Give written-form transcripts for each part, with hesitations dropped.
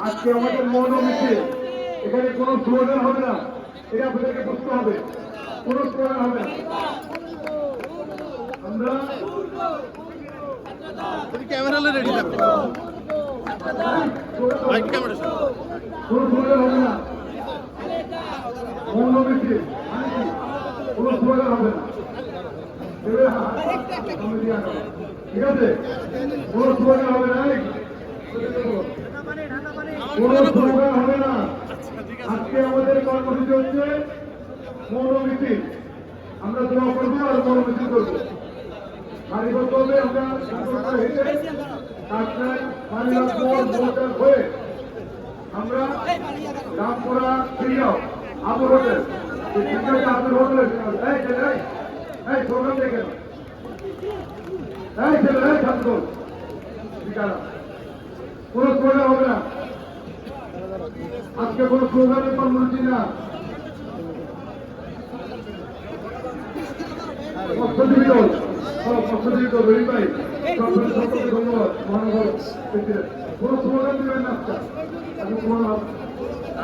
আজকে আমাদের মৌন মিছিল, এখানে কোনো স্লোগান হবে না, এটা আপনাদেরকে বুঝতে হবে। কোনো স্লোগান হবে না। আমরা ক্যামেরা রেডি থাকবে, কোনো স্লোগান হবে না। মৌন মিছিল কোনো স্লোগান হবে না, ঠিক আছে? কোনো স্লোগান হবে না, কোনো স্লোগান হবে না। আজকে আমাদের কর্মসূচি হচ্ছে মৌন মিছিল। আমরা দোয়া করবো আর মৌন মিছিল করবো। মালিবাগ করবে আমরা হেঁটে কাকরাই মালিবাগ মোড় হয়ে আমরা রামপুরা ফিরিয়াও আবু হোটেল আপনার হোটেলে প্রোগ্রাম দেখে ছাত্র কোনো স্লোগান হবে না। আজকে কোনো স্লোগানের কর্মসূচি না। ধন্যবাদ মহানগর কোনো স্লোগান দিবেন না।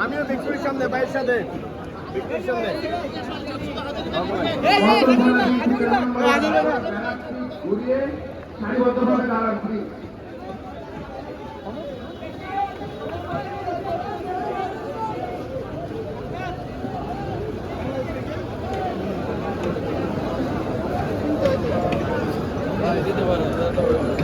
আমিও বিক্রির সামনে বাইরের সাথে বিক্রির সামনে ঘুরিয়ে সারিবদ্ধভাবে দাঁড়াচ্ছি। দিতে পারেন।